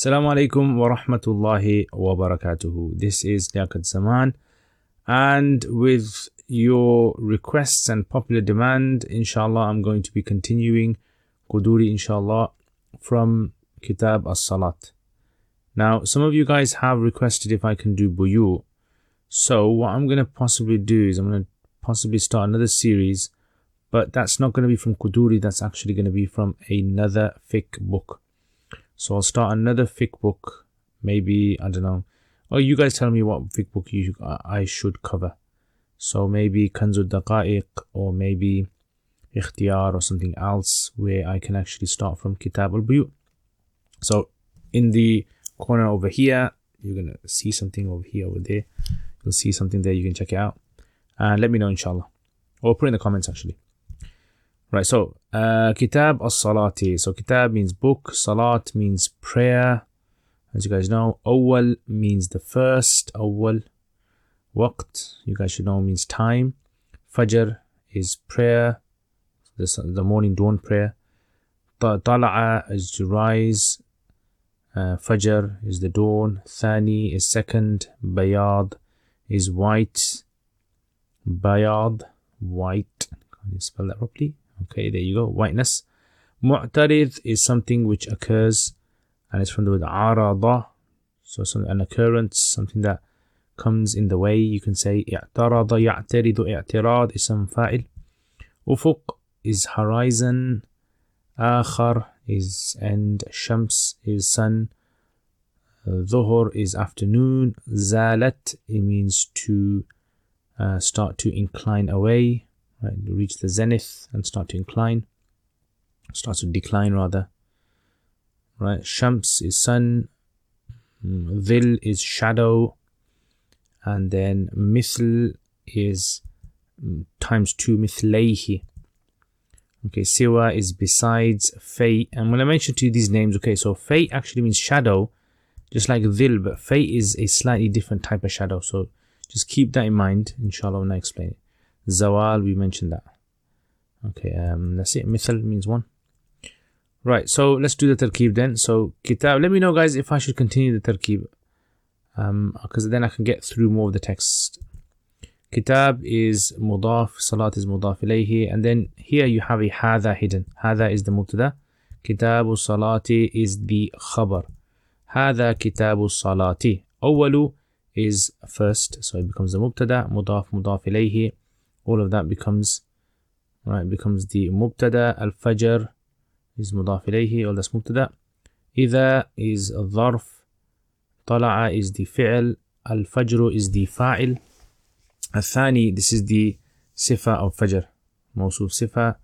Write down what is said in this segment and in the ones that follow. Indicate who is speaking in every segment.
Speaker 1: Assalamu alaikum wa rahmatullahi wa barakatuhu. This is Liaquat Zaman, and with your requests and popular demand, inshallah, I'm going to be continuing al-Qudoori, inshallah, from Kitab as-Salat. Now, some of you guys have requested if I can do buyu. So what I'm going to possibly do is I'm going to possibly start another series, but that's not going to be from al-Qudoori, that's actually going to be from another fiqh book. So I'll start another fiqh book, maybe, I don't know. Or you guys tell me what fiqh book I should cover. So maybe Kanzul Daqa'iq, or maybe Ikhtiyar, or something else where I can actually start from Kitab al-Buyu. So in the corner over here, you're going to see something over here, over there. You'll see something there, you can check it out. And let me know, inshallah. Or put in the comments, actually. Right, so Kitab as-Salati. So Kitab means book, Salat means prayer. As you guys know, Awwal means the first, Awwal. Waqt, you guys should know, means time. Fajr is prayer, the morning dawn prayer. Tala'a is to rise. Fajr is the dawn. Thani is second. Bayad is white. Bayad, white. Can you spell that properly? Okay, there you go, whiteness. Mu'tarid is something which occurs, and it's from the word arada. So an occurrence, something that comes in the way. You can say i'tarada, ya'taridu, i'tirad is some fa'il. Ufuq is horizon. Akhar is end. Shams is sun. Dhuhr is afternoon. Zalat, it means to start to incline away. Right, reach the zenith and start to incline, start to decline rather. Right, Shams is sun, Dhil is shadow, and then Mithl is times 2, Mithlayhi. Okay, Siwa is besides. Fay, and when I mention to you these names, okay, so Fay actually means shadow, just like Dhil, but Fay is a slightly different type of shadow. So just keep that in mind, inshallah, when I explain it. Zawal, we mentioned that. Okay, that's it. Mithal means one. Right, so let's do the tarkib then. So Kitab, let me know guys if I should continue the tarkib, because then I can get through more of the text. Kitab is mudaf, Salat is mudaf ilayhi, and then here you have a hadha hidden. Hadha is the mubtada. Kitabu salati is the khabar. Hadha kitabu salati. Awwalu is first, so it becomes the mubtada. Mudaf, mudaf ilayhi. All of that becomes, right, becomes the mubtada. Al-Fajr is mudaf ilayhi, all that's mubtada. Idha is al-dharf. Tala'a is the fi'l. Al-Fajr is the fa'il. Al-Thani, this is the sifa of Fajr. Mawsuf sifa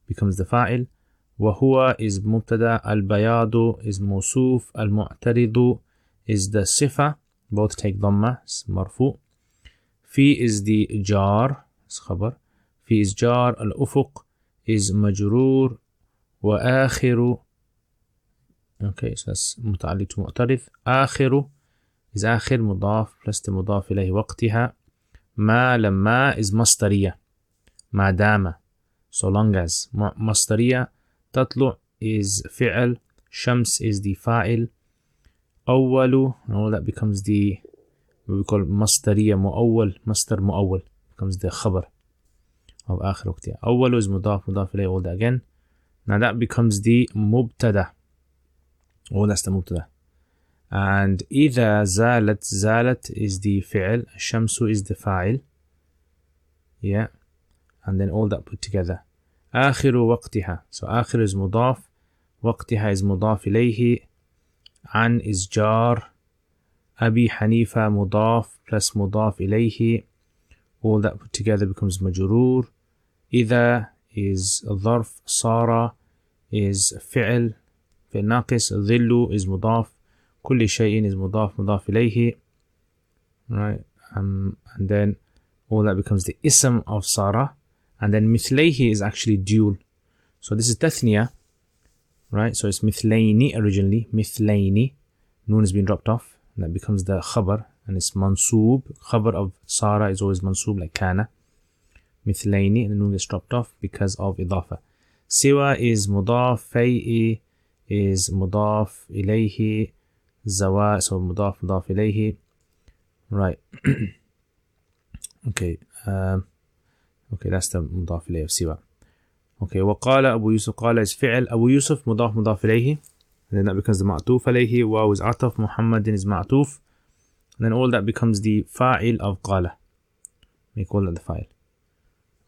Speaker 1: becomes the fa'il. Wa-huwa is mubtada. Al-Bayadu is mawsuf. Al-Mu'taridu is the sifa. Both take dhamma, marfu. Fi is the jar. خبر في is jar. الأفق is مجرور. وآخر, okay, so that's متعلق to معترض. آخر is آخر مضاف plus the مضاف إليه. وقتها ما لما is مصدرية. ما دام, so long as. مصدرية. تطلع is فعل. شمس is the فاعل. أول, and all that becomes the, what we call مصدرية مؤول. مصدر مؤول becomes the khabar of آخر وقتها. أول is mudaf, mudaf ilayhi, all that again. Now that becomes the mubtada. Oh, that's the mubtada. And إذا زالت, زالت is the fi'l. Shamsu is the fa'il. Yeah. And then all that put together. آخر وقتها. So آخر is mudaf. وقتها is mudaf ilayhi. An is jar. Abi Hanifa mudaf plus mudaf ilayhi. All that put together becomes majroor. Idha is dharf. Sara is fi'l. Fi'l naqis. Dhillu is mudaf. Kulli shay'in is mudaf, mudaf ilayhi. Right. And then all that becomes the ism of Sara. And then mithlayhi is actually dual. So this is tathniya. Right. So it's mithlayni originally. Mithlayni. Noon has been dropped off. And that becomes the khabar. And it's mansoob. Khabar of Sara is always mansoob, like kana. Mithlayni, and the noon gets dropped off because of idafa. Siwa is mudaf. Fay'i is mudaf ilayhi. zawal, so mudaf mudaf ilayhi. Right. Okay. Okay, that's the mudaf ilayhi of siwa. Okay, وقال Abu Yusuf, قال is fi'l, Abu Yusuf mudaf mudaf ilayhi, and then that becomes the ma'tuf alayhi, waw is ataf, Muhammadin is ma'tuf, and then all that becomes the fa'il of qala. We call that the fa'il.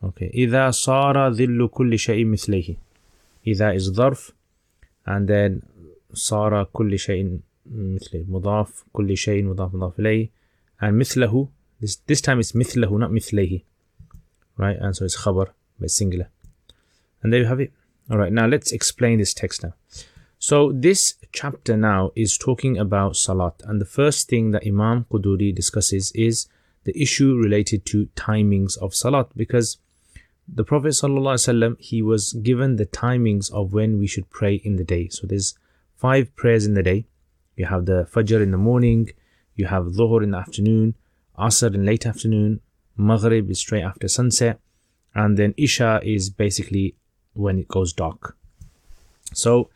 Speaker 1: Okay, إذا صار ظل كل شيء مثله. إذا is ظرف, and then صار كل شيء مثله, مضاف كل شيء مضاف مضاف إليه, and مثله, this time it's مثله, not مثله, right? And so it's khabar, but singular. And there you have it. All right, now let's explain this text now. So this chapter now is talking about salat, and the first thing that Imam al-Qudoori discusses is the issue related to timings of salat, because the Prophet ﷺ, he was given the timings of when we should pray in the day. So there's 5 prayers in the day. You have the Fajr in the morning, you have Dhuhr in the afternoon, Asr in late afternoon, Maghrib is straight after sunset, and then Isha is basically when it goes dark. So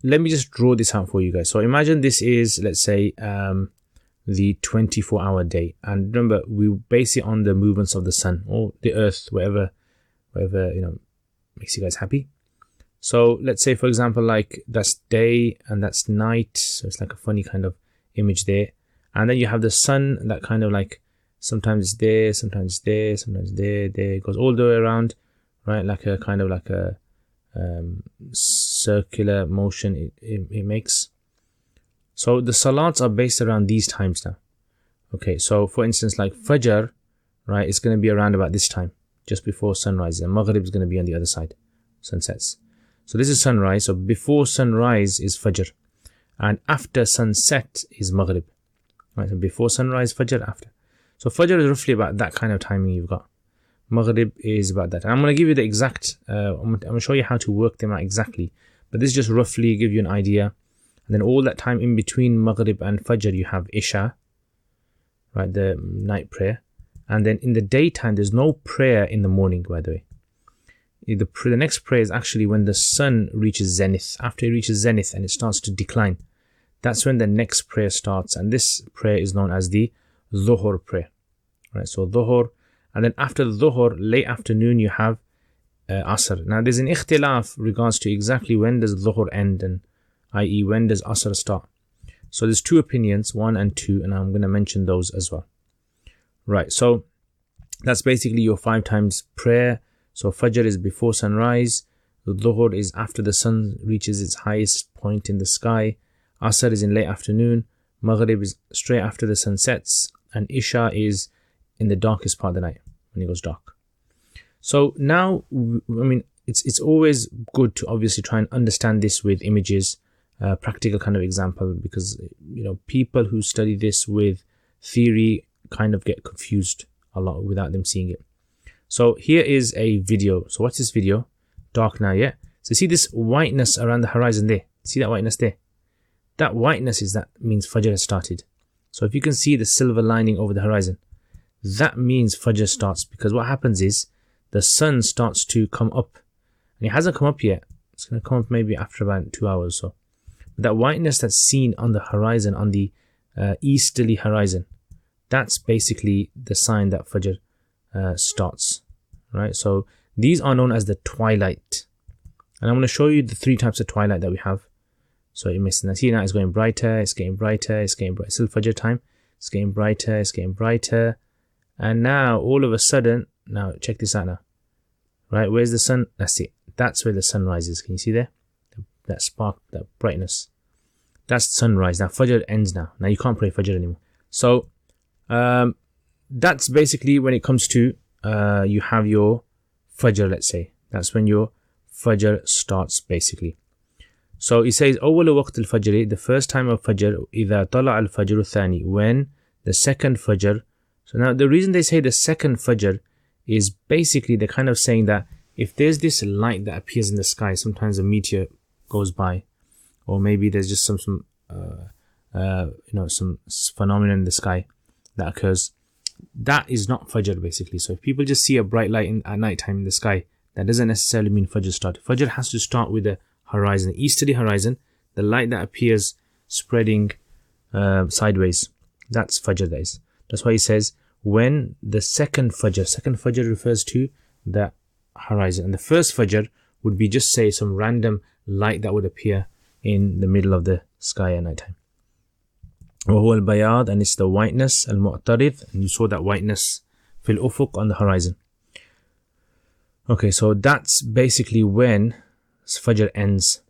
Speaker 1: let me just draw this out for you guys. So imagine this is, let's say, the 24-hour day, and remember we base it on the movements of the sun or the earth, whatever makes you guys happy. So let's say, for example, like that's day and that's night, so it's like a funny kind of image there, and then you have the sun that kind of like sometimes it's there, sometimes it's there, sometimes there, it goes all the way around, right? Like a kind of like a circular motion it makes. So the salats are based around these times now. Okay, so for instance, like Fajr, right, it's going to be around about this time, just before sunrise, and Maghrib is going to be on the other side, sunsets. So this is sunrise, so before sunrise is Fajr, and after sunset is Maghrib. Right, so before sunrise, Fajr, after. So Fajr is roughly about that kind of timing you've got. Maghrib is about that. And I'm going to give you the exact, I'm going to show you how to work them out exactly, but this just roughly give you an idea. And then all that time in between Maghrib and Fajr, you have Isha, right, the night prayer. And then in the daytime, there's no prayer in the morning, by the way. The next prayer is actually when the sun reaches zenith. After it reaches zenith and it starts to decline, that's when the next prayer starts. And this prayer is known as the Dhuhr prayer. Right, so Dhuhr. And then after the Dhuhr, late afternoon, you have Asr. Now, there's an ikhtilaf regards to exactly when does Dhuhr end, and i.e. when does Asr start. So there's 2 opinions, 1 and 2, and I'm going to mention those as well. Right, so that's basically your 5 times prayer. So Fajr is before sunrise, Dhuhr is after the sun reaches its highest point in the sky, Asr is in late afternoon, Maghrib is straight after the sun sets, and Isha is in the darkest part of the night, when it goes dark. So now, I mean, it's always good to obviously try and understand this with images, practical kind of example, because people who study this with theory kind of get confused a lot without them seeing it. So here is a video. So what's this video? Dark now, yeah? So see this whiteness around the horizon there? See that whiteness there? That whiteness means Fajr has started. So if you can see the silver lining over the horizon, that means Fajr starts, because what happens is the sun starts to come up, and it hasn't come up yet. It's going to come up maybe after about 2 hours or so. But that whiteness that's seen on the horizon, on the easterly horizon, that's basically the sign that Fajr starts, right? So these are known as the twilight, and I'm going to show you the 3 types of twilight that we have. So you may see now it's going brighter, it's getting brighter, it's getting brighter. Still Fajr time, it's getting brighter, it's getting brighter, and now all of a sudden, now check this out now, right? Where's the sun? That's it. That's where the sun rises. Can you see there? That spark, that brightness. That's sunrise. Now Fajr ends now. Now you can't pray Fajr anymore. So that's basically when it comes to you have your Fajr, let's say. That's when your Fajr starts basically. So he says, أول وقت الفجر, the first time of Fajr, إذا طلع الفجر الثاني, when the second Fajr. So now the reason they say the second Fajr is basically they're kind of saying that if there's this light that appears in the sky, sometimes a meteor goes by, or maybe there's just some phenomenon in the sky that occurs, that is not Fajr basically. So if people just see a bright light at night time in the sky, that doesn't necessarily mean Fajr started. Fajr has to start with the horizon, the easterly horizon, the light that appears spreading sideways. That's Fajr, that is. That's why he says when the second Fajr refers to the horizon, and the first Fajr would be just say some random light that would appear in the middle of the sky at night time. وهو البياض, and it's the whiteness, المعترض, and you saw that whiteness في الأفق, on the horizon. Okay, so that's basically when Fajr ends.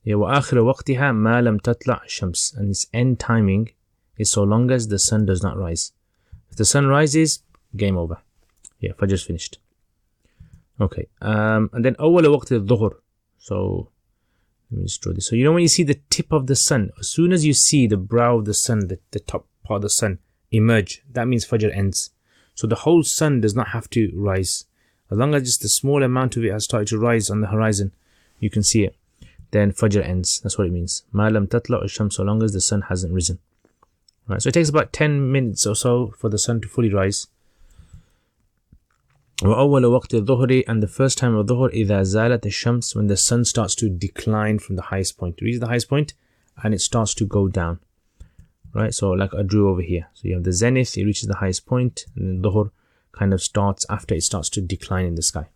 Speaker 1: وآخر وقتها ما لم تطلع الشمس, and its end timing is so long as the sun does not rise. If the sun rises, game over. Yeah, Fajr's finished. Okay, and then أول وقت الظهر. So let me just draw this. So you know when you see the tip of the sun, as soon as you see the brow of the sun, the top part of the sun emerge, that means Fajr ends. So the whole sun does not have to rise. As long as just a small amount of it has started to rise on the horizon, you can see it. Then Fajr ends. That's what it means. ما لم تطلع الشمس, so long as the sun hasn't risen. Right, so it takes about 10 minutes or so for the sun to fully rise. وأول وقت الظهر, and the first time of Dhuhr, إذا زالت الشمس, when the sun starts to decline from the highest point. It reaches the highest point and it starts to go down. Right, so like I drew over here. So you have the zenith, it reaches the highest point, and then Dhuhr kind of starts after it starts to decline in the sky.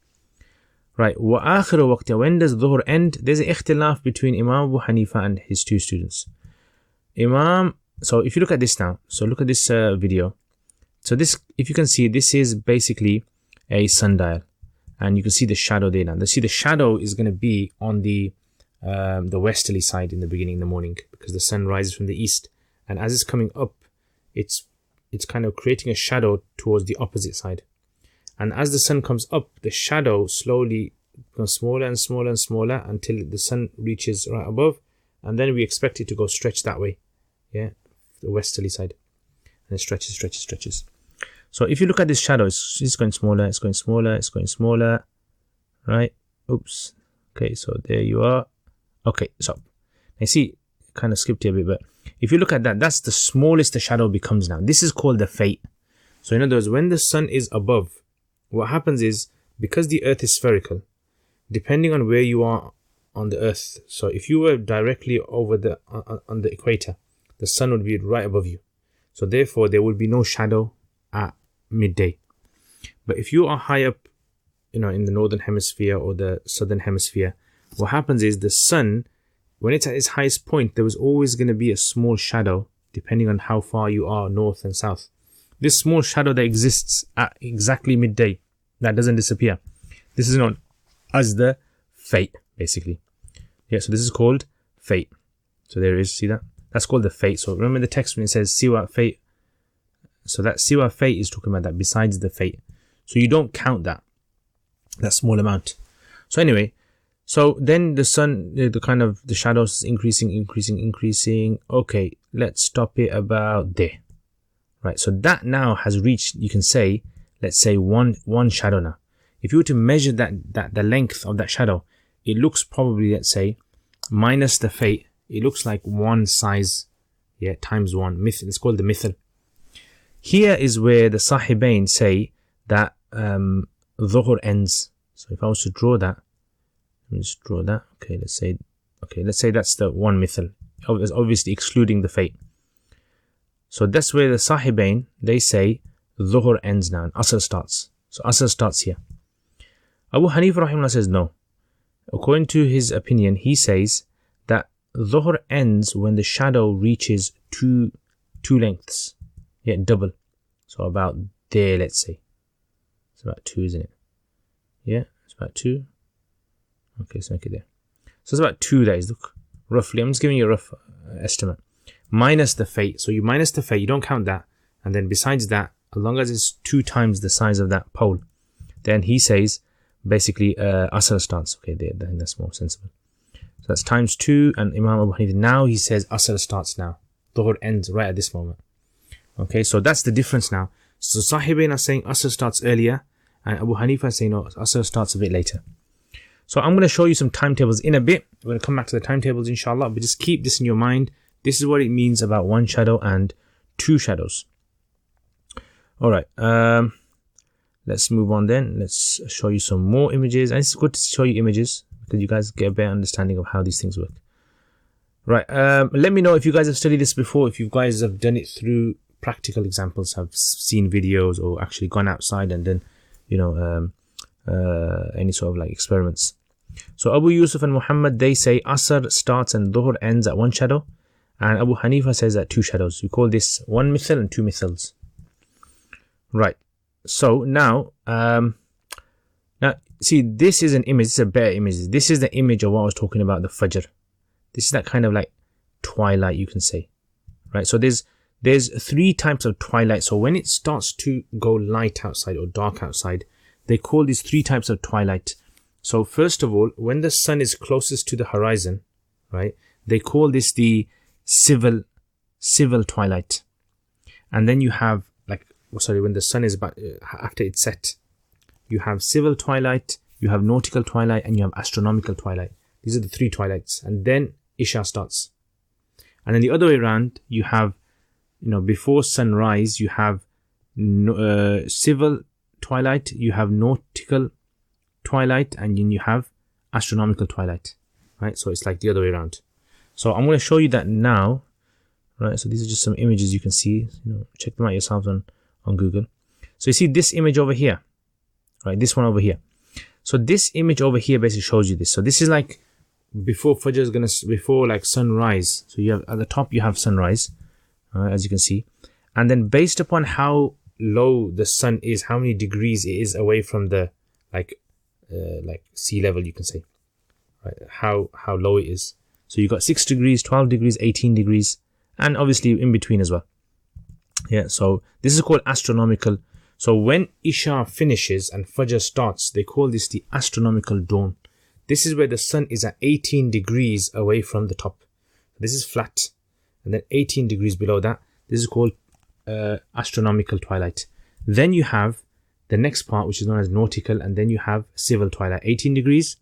Speaker 1: Right, وآخر وقت, when does Dhuhr end? There's an ikhtilaf between Imam Abu Hanifa and his two students. So if you look at this now, so look at this video. So this, if you can see, this is basically a sundial, and you can see the shadow there now. See, the shadow is going to be on the westerly side in the beginning, in the morning, because the sun rises from the east, and as it's coming up, it's kind of creating a shadow towards the opposite side. And as the sun comes up, the shadow slowly becomes smaller and smaller and smaller until the sun reaches right above, and then we expect it to go stretch that way, yeah, the westerly side, and it stretches. So if you look at this shadow, it's going smaller, it's going smaller, it's going smaller, right? Oops. Okay, so there you are. Okay, so I see, kind of skipped here a bit, but if you look at that, that's the smallest the shadow becomes now. This is called the fate. So in other words, when the sun is above, what happens is, because the earth is spherical, depending on where you are on the earth, so if you were directly over on the equator, the sun would be right above you. So therefore, there would be no shadow at midday. But if you are high up, in the northern hemisphere or the southern hemisphere, what happens is the sun, when it's at its highest point, there was always going to be a small shadow depending on how far you are north and south. This small shadow that exists at exactly midday, that doesn't disappear. This is known as the fate, basically. Yeah, so this is called fate. So there is, see that? That's called the fate. So remember the text when it says siwa fate. So that siwa fate is talking about that, besides the fate. So you don't count that small amount. So anyway, so then the sun, the shadows is increasing. Okay, let's stop it about there. Right, so that now has reached, you can say, let's say one shadow now. If you were to measure the length of that shadow, it looks probably, let's say, minus the fate, it looks like one size, yeah, times one. It's called the mithal. Here is where the Sahibain say that Dhuhr ends. So if I was to draw that, let me just draw that. Okay, let's say that's the one mithal, obviously excluding the fate. So that's where the Sahibain, they say Dhuhr ends now and Asr starts. So Asr starts here. Abu Hanifa rahimahullah says no. According to his opinion, he says that Dhuhr ends when the shadow reaches two lengths. Yeah, double. So about there, let's say. It's about 2, isn't it? Yeah, it's about 2. Okay, so make it there. So it's about 2 days, look. Roughly, I'm just giving you a rough estimate. Minus the fate. So you minus the fate, you don't count that. And then besides that, as long as it's 2 times the size of that pole, then he says, basically, Asr starts. Okay, there, I think that's more sensible. So that's times 2, and Imam Abu Hanifa, now he says Asr starts now. Dhuhr ends right at this moment. Okay, so that's the difference now. So Sahibain are saying Asr starts earlier, and Abu Hanifa is saying no, Asr starts a bit later. So I'm going to show you some timetables in a bit. We're going to come back to the timetables inshallah, but just keep this in your mind. This is what it means about one shadow and 2 shadows. Alright, let's move on then. Let's show you some more images. And it's good to show you images because you guys get a better understanding of how these things work. Right. Let me know if you guys have studied this before, if you guys have done it through practical examples, have seen videos, or actually gone outside and done, any sort of like experiments. So Abu Yusuf and Muhammad, they say Asr starts and Dhuhr ends at one shadow, and Abu Hanifa says at two shadows. We call this one mithal and two mithals. Right. So now, see, this is an image. This is a better image. This is the image of what I was talking about, the Fajr. This is that kind of like twilight, you can say, right? So there's three types of twilight. So when it starts to go light outside or dark outside, they call these three types of twilight. So first of all, when the sun is closest to the horizon, right, they call this the civil twilight. And then you have when the sun is about after it's set, you have civil twilight, you have nautical twilight, and you have astronomical twilight. These are the three twilights. And then Isha starts. And then the other way around, you have, before sunrise, you have civil twilight, you have nautical twilight, and then you have astronomical twilight, right? So it's like the other way around. So I'm going to show you that now, right? So these are just some images you can see. Check them out yourselves on Google. So you see this image over here, right? This one over here. So this image over here basically shows you this. So this is like before Fajr before like sunrise. So you have at the top you have sunrise, as you can see, and then based upon how low the sun is, how many degrees it is away from the like sea level, you can say, right? How low it is. So you got 6 degrees, 12 degrees, 18 degrees, and obviously in between as well. Yeah. So this is called astronomical. So when Isha finishes and Fajr starts, they call this the astronomical dome. This is where the sun is at 18 degrees away from the top. This is flat. And then 18 degrees below that, this is called astronomical twilight. Then you have the next part, which is known as nautical, and then you have civil twilight, 18 degrees.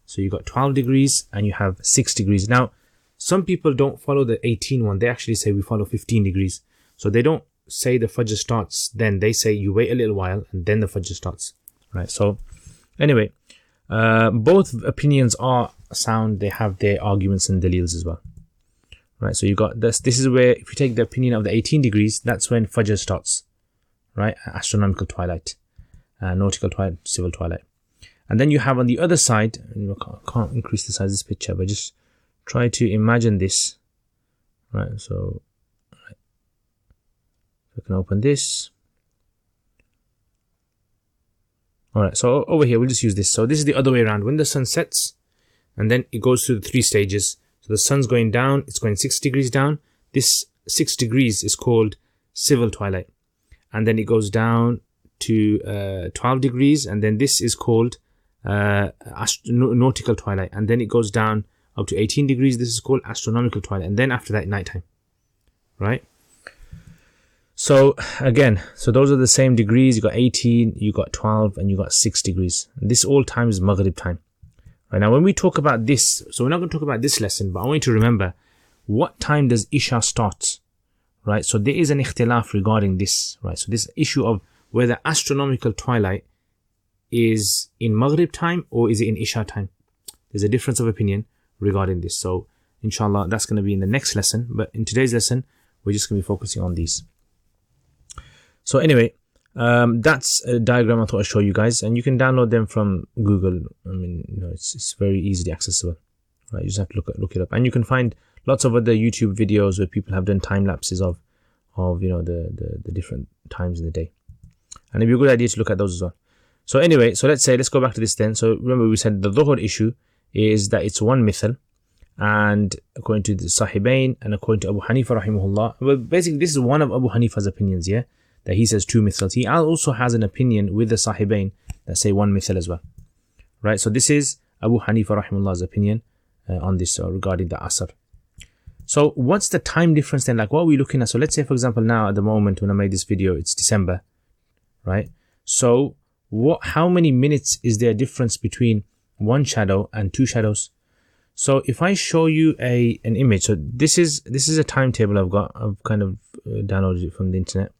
Speaker 1: So you got 12 degrees and you have 6 degrees. Now, some people don't follow the 18 one. They actually say we follow 15 degrees. So they don't say the Fajr starts then. They say you wait a little while and then the Fajr starts. Right. So anyway, both opinions are sound. They have their arguments and dalils as well. Right. So you got this. This is where if you take the opinion of the 18 degrees, that's when Fajr starts. Right. Astronomical twilight, nautical twilight, civil twilight. And then you have on the other side, I can't increase the size of this picture, but just try to imagine this. Right. So I can open this. Alright, so over here, we'll just use this. So this is the other way around. When the sun sets, and then it goes through the 3 stages. So the sun's going down, it's going 6 degrees down. This 6 degrees is called civil twilight. And then it goes down to 12 degrees, and then this is called nautical twilight. And then it goes down up to 18 degrees. This is called astronomical twilight. And then after that, nighttime. Right? So again, so those are the same degrees. You got 18, you got 12, and you got 6 degrees. And this all time is Maghrib time. Right, now when we talk about this, so we're not going to talk about this lesson, but I want you to remember, what time does Isha start? Right, so there is an ikhtilaf regarding this. Right, so this issue of whether astronomical twilight is in Maghrib time or is it in Isha time. There's a difference of opinion regarding this. So inshallah, that's going to be in the next lesson. But in today's lesson, we're just going to be focusing on these. So anyway, that's a diagram I thought I'd show you guys, and you can download them from Google. I mean, it's very easily accessible. Right, you just have to look it up, and you can find lots of other YouTube videos where people have done time lapses of the different times in the day, and it'd be a good idea to look at those as well. So anyway, let's go back to this then. So remember, we said the Dhuhr issue is that it's one mithal, and according to the Sahibain and according to Abu Hanifa rahimahullah, well, basically this is one of Abu Hanifa's opinions, yeah, that he says 2 mithals. He also has an opinion with the Sahibain that say 1 mithal as well. Right, so this is Abu Hanifa rahimahullah's opinion on this regarding the Asr. So what's the time difference then? Like, what are we looking at? So let's say, for example, now at the moment when I made this video, it's December, right? So how many minutes is there a difference between one shadow and 2 shadows? So if I show you an image, so this is a timetable I've kind of downloaded it from the internet.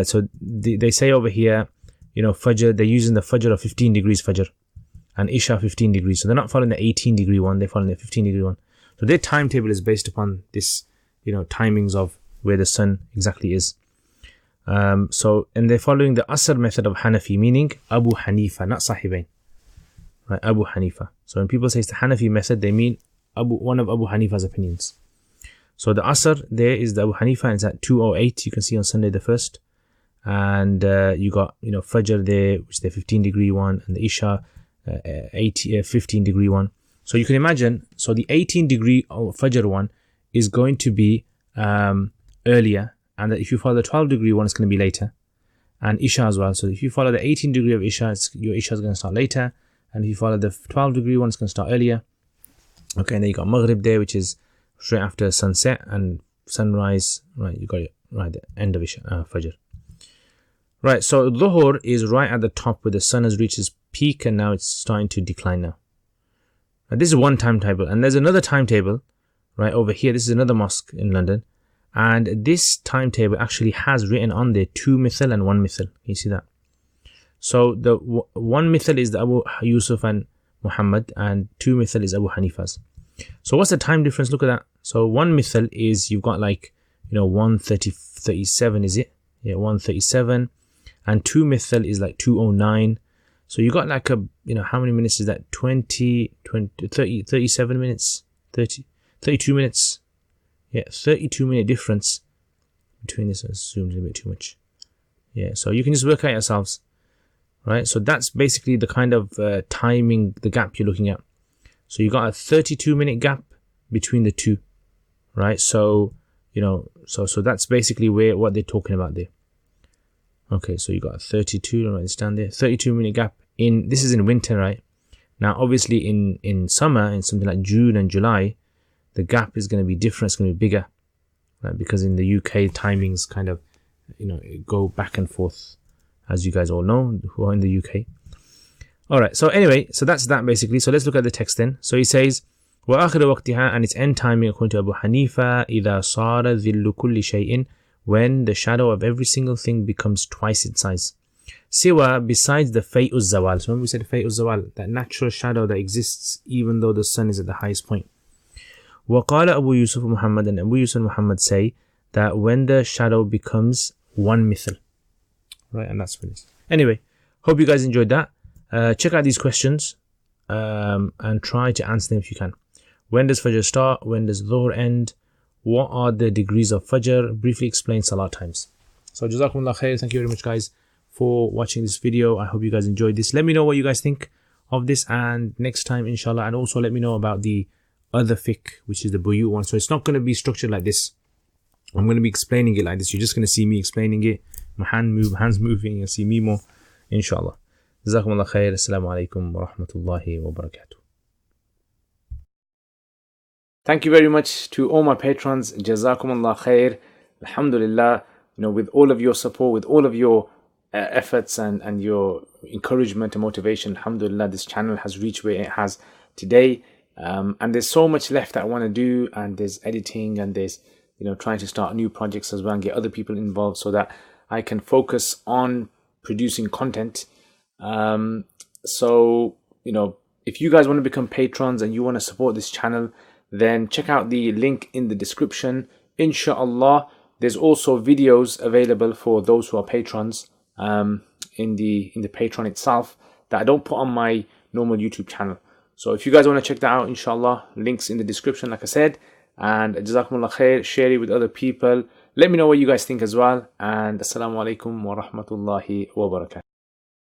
Speaker 1: So they say over here, Fajr, they're using the Fajr of 15 degrees Fajr and Isha 15 degrees. So they're not following the 18 degree one, they're following the 15 degree one. So their timetable is based upon this, timings of where the sun exactly is. And they're following the Asr method of Hanafi, meaning Abu Hanifa, not Sahibain. Right, Abu Hanifa. So when people say it's the Hanafi method, they mean one of Abu Hanifa's opinions. So the Asr there is the Abu Hanifa, and it's at 2:08. You can see on Sunday the 1st. And you got, Fajr there, which is the 15-degree one, and the Isha, 15-degree one. So you can imagine, so the 18-degree Fajr one is going to be earlier, and that if you follow the 12-degree one, it's going to be later. And Isha as well. So if you follow the 18-degree of Isha, your Isha is going to start later. And if you follow the 12-degree one, it's going to start earlier. Okay, and then you got Maghrib there, which is straight after sunset, and sunrise, right, you got it, right, the end of Isha, Fajr. Right, so Dhuhr is right at the top where the sun has reached its peak, and now it's starting to decline now. Now this is one timetable, and there's another timetable right over here. This is another mosque in London, and this timetable actually has written on there 2 mithal and 1 mithal. Can you see that? So the 1 mithal is the Abu Yusuf and Muhammad, and 2 mithal is Abu Hanifa's. So what's the time difference? Look at that. So 1 mithal is, you've got 1:37, is it? Yeah, 1:37. And 2 mithal is 2:09. So you got how many minutes is that? 30, 37 minutes, 32 minutes. Yeah, 32-minute difference between this. Zooms a bit too much. Yeah, so you can just work out yourselves. Right, so that's basically the kind of timing, the gap you're looking at. So you got a 32-minute gap between the two. Right, so, so that's basically what they're talking about there. Okay, so you got a 32, don't write this down there, 32-minute gap. This is in winter, right? Now, obviously, in summer, in something like June and July, the gap is going to be different. It's going to be bigger, right? Because in the UK, timings kind of, go back and forth, as you guys all know who are in the UK. All right. So anyway, so that's that basically. So let's look at the text then. So he says, وَآخِرُ وَقْتِهَا, and its end timing according to Abu Hanifa, إِذَا صَارَ ذِلُّ كُلِّ شَيْءٍ, when the shadow of every single thing becomes twice its size. Siwa, besides the Fay'u Zawal. So when we said Fay'u Zawal, that natural shadow that exists even though the sun is at the highest point. وَقَالَ Abu Yusuf Muhammad, and Abu Yusuf Muhammad say that when the shadow becomes 1 mithal. Right, and that's finished. Anyway, hope you guys enjoyed that. Check out these questions and try to answer them if you can. When does Fajr start? When does Dhuhr end? What are the degrees of Fajr? Briefly explain Salat times. So Jazakumullah khair. Thank you very much, guys, for watching this video. I hope you guys enjoyed this. Let me know what you guys think of this, and next time, inshallah, and also let me know about the other fiqh, which is the Buyut one. So it's not going to be structured like this. I'm going to be explaining it like this. You're just going to see me explaining it. My hands moving. You'll see me more, inshallah. Jazakumullah khair. Assalamu alaikum wa rahmatullahi wa barakatuh. Thank you very much to all my patrons. Jazakumullah khair. Alhamdulillah. With all of your support, with all of your efforts and your encouragement and motivation, alhamdulillah, this channel has reached where it has today. And there's so much left that I want to do, and there's editing, and there's trying to start new projects as well and get other people involved so that I can focus on producing content. So if you guys want to become patrons and you want to support this channel, then check out the link in the description. Inshallah, there's also videos available for those who are patrons in the Patreon itself that I don't put on my normal YouTube channel. So if you guys want to check that out, inshallah, links in the description, like I said. And Jazakumullah khair, share it with other people. Let me know what you guys think as well. And Assalamu alaikum wa rahmatullahi wa barakatuh.